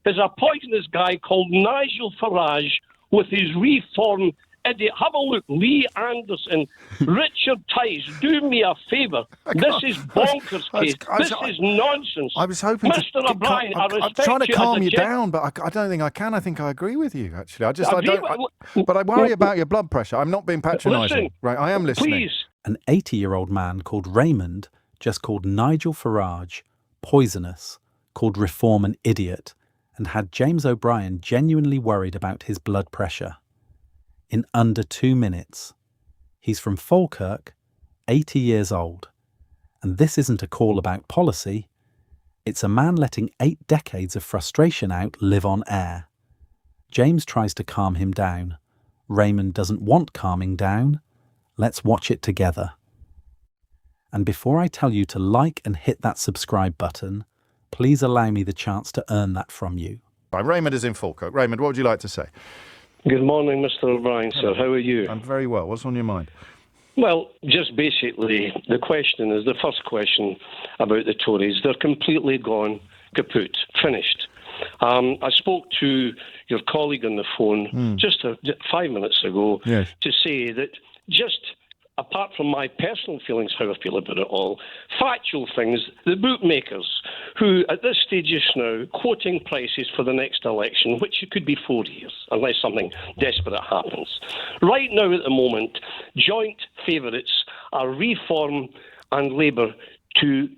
is a poisonous guy called Nigel Farage with his reform idiot. Have a look, Lee Anderson, Richard Tice, do me a favour. This is bonkers case. This is nonsense. I was hoping Mr. O'Brien, I respect I'm trying to calm you as a down, but I don't think I can. I think I agree with you, actually. But I worry about your blood pressure. I'm not being patronising. Listen, right, I am listening. Please. An 80-year-old man called Raymond just called Nigel Farage poisonous, called Reform an idiot, and had James O'Brien genuinely worried about his blood pressure. In under 2 minutes. He's from Falkirk, 80 years old. And this isn't a call about policy. It's a man letting 8 decades of frustration out live on air. James tries to calm him down. Raymond doesn't want calming down. Let's watch it together. And before I tell you to like and hit that subscribe button, please allow me the chance to earn that from you. Raymond is in Falkirk. Raymond, what would you like to say? Good morning, Mr. O'Brien, sir. How are you? I'm very well. What's on your mind? Well, just basically, the question is, the first question about the Tories, they're completely gone kaput, finished. I spoke to your colleague on the phone just 5 minutes ago to say that just apart from my personal feelings, how I feel about it all, factual things, the bookmakers, who at this stage just now quoting prices for the next election, which could be 4 years, unless something desperate happens. Right now at the moment, joint favourites are Reform and Labour to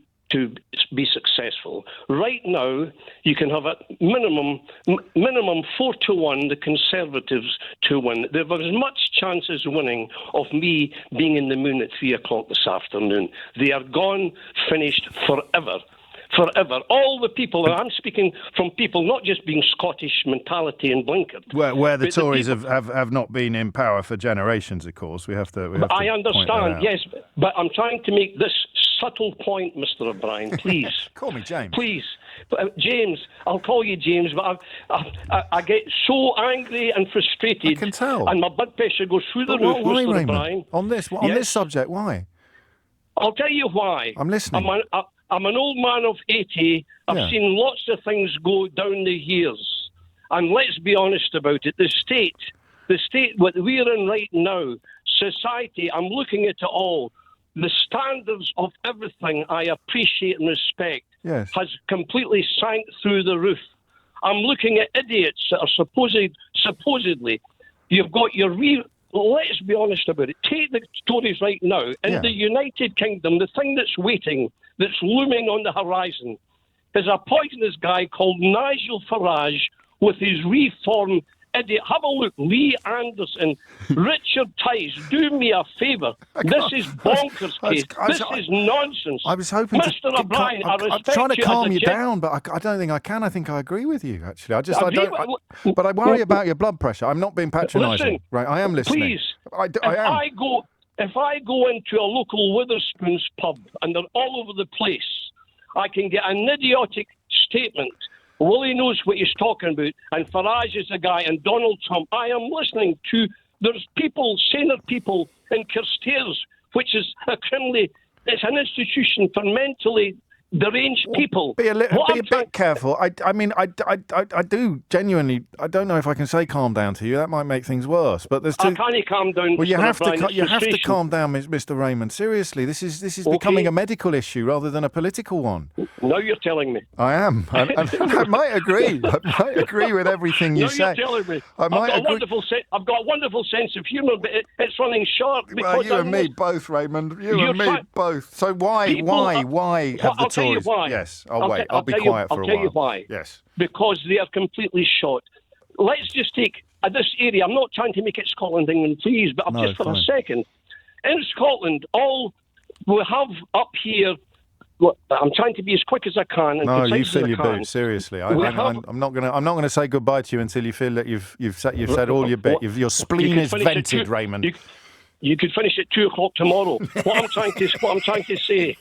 be successful. Right now, you can have a minimum 4-1, the Conservatives to win. There was as much chance as winning of me being in the moon at 3 o'clock this afternoon. They are gone, finished forever. Forever. All the people, and I'm speaking from people not just being Scottish mentality and blinkered. Where the Tories have not been in power for generations, of course. We have to I understand, yes, but I'm trying to make this subtle point, Mr. O'Brien, please. Call me James. Please. James, I'll call you James, but I get so angry and frustrated. I can tell. And my blood pressure goes through the roof, why, Mr. Raymond? O'Brien. On this subject, why? I'll tell you why. I'm listening. I'm an old man of 80. I've seen lots of things go down the years. And let's be honest about it. The state what we're in right now, society, I'm looking at it all. The standards of everything I appreciate and respect has completely sank through the roof. I'm looking at idiots that are supposedly, you've got your let's be honest about it. Take the Tories right now. In the United Kingdom, the thing that's waiting, that's looming on the horizon, is a poisonous guy called Nigel Farage with his Reform idiot. Have a look, Lee Anderson, Richard Tice, do me a favour. This is bonkers case. This is nonsense. I was hoping Mr. O'Brien, I'm trying to calm you down, but I don't think I can. I think I agree with you, actually. But I worry about your blood pressure. I'm not being patronising. Right, I am listening. Please, I am. If I go into a local Witherspoons pub and they're all over the place, I can get an idiotic statement. Willie knows what he's talking about, and Farage is a guy, and Donald Trump. I am listening to, there's people, senior people in Carstairs, which is it's an institution for mentally deranged people. Be a bit careful. I mean, I do genuinely. I don't know if I can say calm down to you. That might make things worse. But there's two. I can't calm down. Well, you have to calm down, Mr. Raymond. Seriously, this is becoming a medical issue rather than a political one. Now you're telling me. I am. I might agree. I might agree with everything you say. Now you're telling me. I've got a wonderful sense of humour, but it's running short. Well, you and me both, Raymond. You and me both. So why have the Tories? Tell you why. Yes, I'll wait. I'll be quiet for a while. I'll tell you why. Yes. Because they are completely shot. Let's just take this area. I'm not trying to make it Scotland, England, please, but just for a second. In Scotland, all we have up here. Look, I'm trying to be as quick as I can. And no, you fill your boots. Seriously, I'm not going to say goodbye to you until you feel that you've said all your bit. Your spleen is vented, Raymond. You could finish at 2 o'clock tomorrow. What I'm trying to say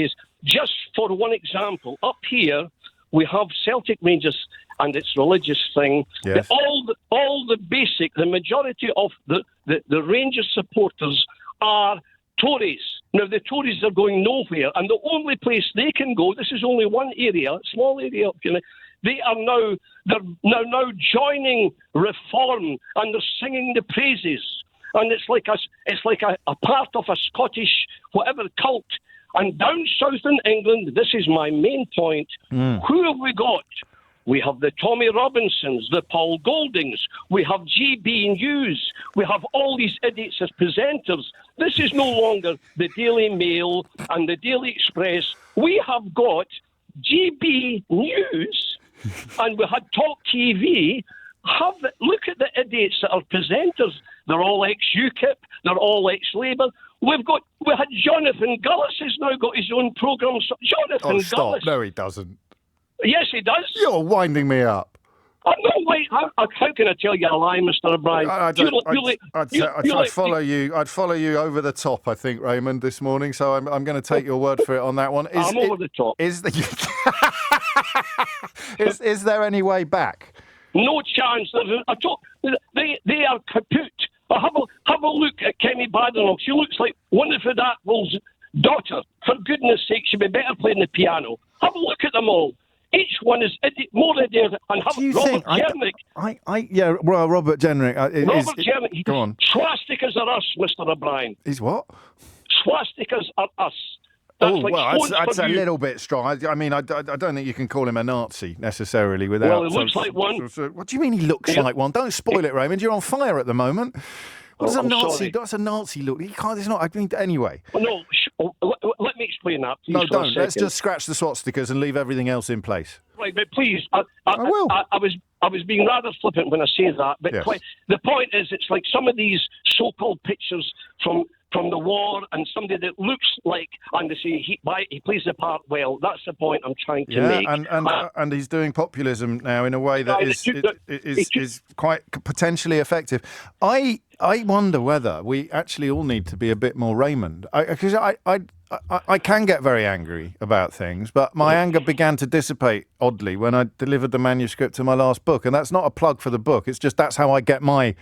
is, just for one example, up here we have Celtic Rangers and its religious thing. Yes. The majority of the Rangers supporters are Tories. Now the Tories are going nowhere, and the only place they can go, this is only one area, small area up here, They are now joining Reform, and they're singing the praises. And it's like a part of a Scottish whatever cult. And down south in England, this is my main point. Who have we got? We have the Tommy Robinsons, the Paul Goldings. We have GB News. We have all these idiots as presenters. This is no longer the Daily Mail and the Daily Express. We have got GB News, and we had Talk TV. Look at the idiots that are presenters. They're all ex-UKIP. They're all ex-Labour. We had Jonathan Gullis has now got his own programme. Jonathan Gullis. No, he doesn't. Yes, he does. You're winding me up. No, wait. How can I tell you a lie, Mr. O'Brien? I'd follow you. I'd follow you over the top, I think, Raymond, this morning. So I'm going to take your word for it on that one. I'm over the top. Is there any way back? No chance. They are kaput. Have a look at Kemi Badenoch. She looks like one of the Apple's daughter. For goodness sake, she'd be better playing the piano. Have a look at them all. Each one is more idiot. And have Robert Jenrick. Robert Jenrick. Robert Jenrick. Go on. Swastikas are us, Mr. O'Brien. He's what? Swastikas are us. That's a little bit strong. I mean, I don't think you can call him a Nazi necessarily without... Well, he looks like one. What do you mean he looks like one? Don't spoil it, Raymond. You're on fire at the moment. What's a Nazi? That's a Nazi look. You can't. It's not. I mean, anyway. Well, no. Let me explain that. Please, no, don't. Let's just scratch the swastikas and leave everything else in place. Right, but please. I will. I was being rather flippant when I say that, but yes. The point is, it's like some of these so-called pictures from the war, and somebody that looks like, and they say he plays the part well. That's the point I'm trying to make. And he's doing populism now in a way that is quite potentially effective. I wonder whether we actually all need to be a bit more Raymond, because I can get very angry about things, but my anger began to dissipate oddly when I delivered the manuscript to my last book, and that's not a plug for the book. It's just that's how I get my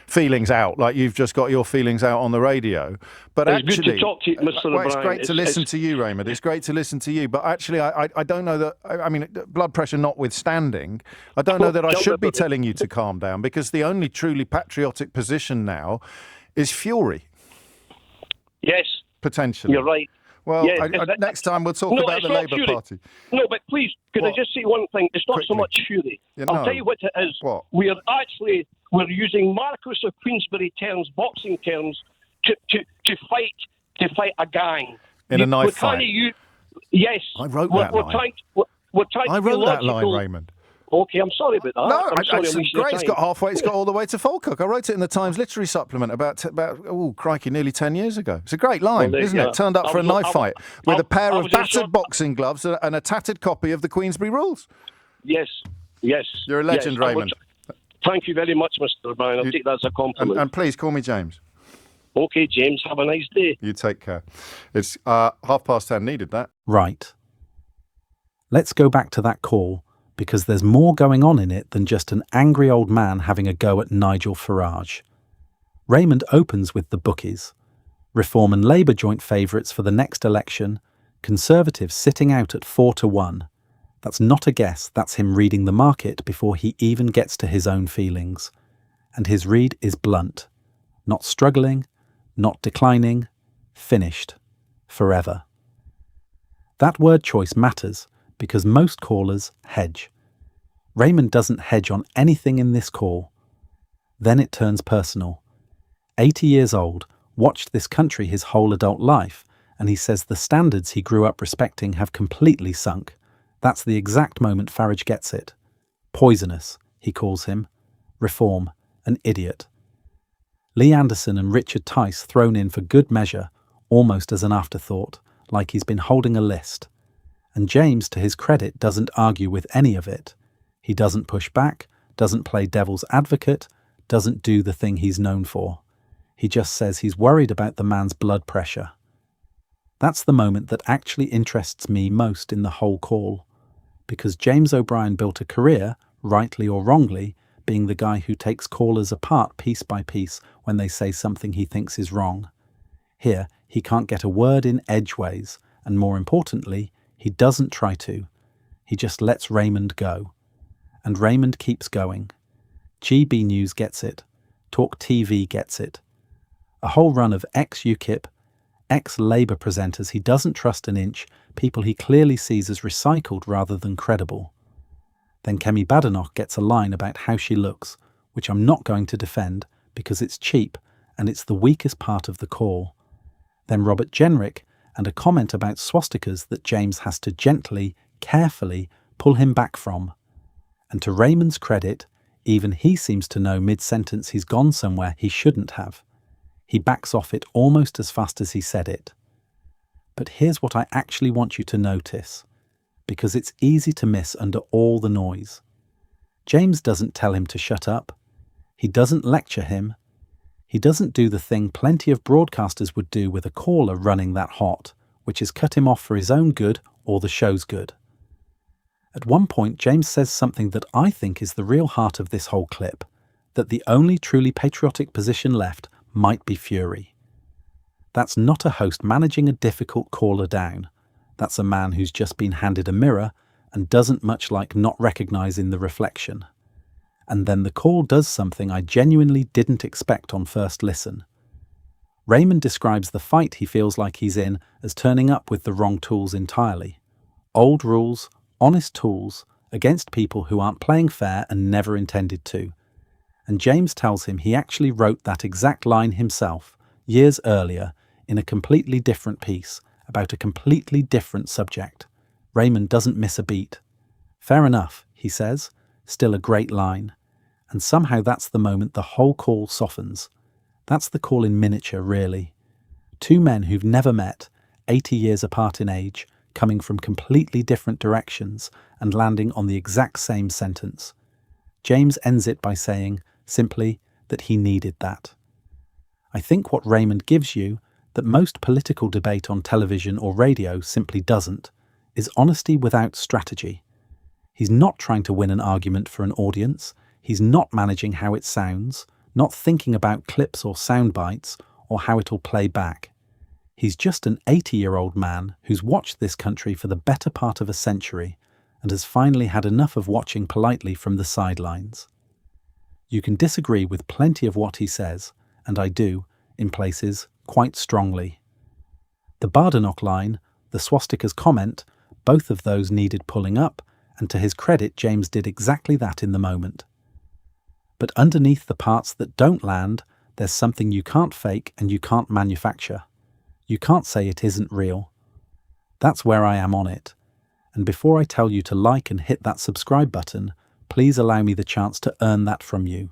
feelings out, like you've just got your feelings out on the radio. But it's actually, good to talk to you, Mr. Well, it's great to listen to you, Raymond. It's great to listen to you. But actually, I don't know that. I mean, blood pressure notwithstanding, I don't know that I should be telling you to calm down, because the only truly patriotic position now is fury. Yes, potentially. You're right. Well, next time we'll talk about the Labour Party. No, but please, could I just say one thing? It's not so much fury. I'll tell you what it is. What? We're using Marquis of Queensberry terms, boxing terms, to fight a gang. In a knife fight. Yes. I wrote that line. I wrote that line, Raymond. Okay, I'm sorry about that. No, it's great. It's got halfway. It's got all the way to Falkirk. I wrote it in the Times Literary Supplement about nearly 10 years ago. It's a great line, isn't it? Turned up for a knife fight with a pair of battered boxing gloves and a tattered copy of the Queensberry Rules. Yes. You're a legend, Raymond. Thank you very much, Mr. O'Brien. I'll take that as a compliment. And please call me James. Okay, James. Have a nice day. You take care. It's 10:30. Needed that. Right. Let's go back to that call, because there's more going on in it than just an angry old man having a go at Nigel Farage. Raymond opens with the bookies. Reform and Labour joint favourites for the next election, Conservatives sitting out at 4-1. That's not a guess, that's him reading the market before he even gets to his own feelings. And his read is blunt. Not struggling, not declining, finished. Forever. That word choice matters, because most callers hedge. Raymond doesn't hedge on anything in this call. Then it turns personal. 80 years old, watched this country his whole adult life, and he says the standards he grew up respecting have completely sunk. That's the exact moment Farage gets it. Poisonous, he calls him. Reform, an idiot. Lee Anderson and Richard Tice thrown in for good measure, almost as an afterthought, like he's been holding a list. And James, to his credit, doesn't argue with any of it. He doesn't push back, doesn't play devil's advocate, doesn't do the thing he's known for. He just says he's worried about the man's blood pressure. That's the moment that actually interests me most in the whole call, because James O'Brien built a career, rightly or wrongly, being the guy who takes callers apart piece by piece when they say something he thinks is wrong. Here, he can't get a word in edgeways, and more importantly, he doesn't try to. He just lets Raymond go. And Raymond keeps going. GB News gets it. Talk TV gets it. A whole run of ex-UKIP, ex-Labour presenters he doesn't trust an inch, people he clearly sees as recycled rather than credible. Then Kemi Badenoch gets a line about how she looks, which I'm not going to defend because it's cheap and it's the weakest part of the call. Then Robert Jenrick and a comment about swastikas that James has to gently, carefully pull him back from. And to Raymond's credit, even he seems to know mid-sentence he's gone somewhere he shouldn't have. He backs off it almost as fast as he said it. But here's what I actually want you to notice, because it's easy to miss under all the noise. James doesn't tell him to shut up. He doesn't lecture him. He doesn't do the thing plenty of broadcasters would do with a caller running that hot, which is cut him off for his own good or the show's good. At one point, James says something that I think is the real heart of this whole clip, that the only truly patriotic position left might be fury. That's not a host managing a difficult caller down. That's a man who's just been handed a mirror and doesn't much like not recognising the reflection. And then the call does something I genuinely didn't expect on first listen. Raymond describes the fight he feels like he's in as turning up with the wrong tools entirely. Old rules, honest tools, against people who aren't playing fair and never intended to. And James tells him he actually wrote that exact line himself, years earlier, in a completely different piece, about a completely different subject. Raymond doesn't miss a beat. Fair enough, he says, still a great line. And somehow that's the moment the whole call softens. That's the call in miniature, really. Two men who've never met, 80 years apart in age, coming from completely different directions and landing on the exact same sentence. James ends it by saying, simply, that he needed that. I think what Raymond gives you, that most political debate on television or radio simply doesn't, is honesty without strategy. He's not trying to win an argument for an audience. He's not managing how it sounds, not thinking about clips or sound bites or how it'll play back. He's just an 80-year-old man who's watched this country for the better part of a century and has finally had enough of watching politely from the sidelines. You can disagree with plenty of what he says, and I do, in places, quite strongly. The Badenoch line, the swastika's comment, both of those needed pulling up, and to his credit, James did exactly that in the moment. But underneath the parts that don't land, there's something you can't fake and you can't manufacture. You can't say it isn't real. That's where I am on it. And before I tell you to like and hit that subscribe button, please allow me the chance to earn that from you.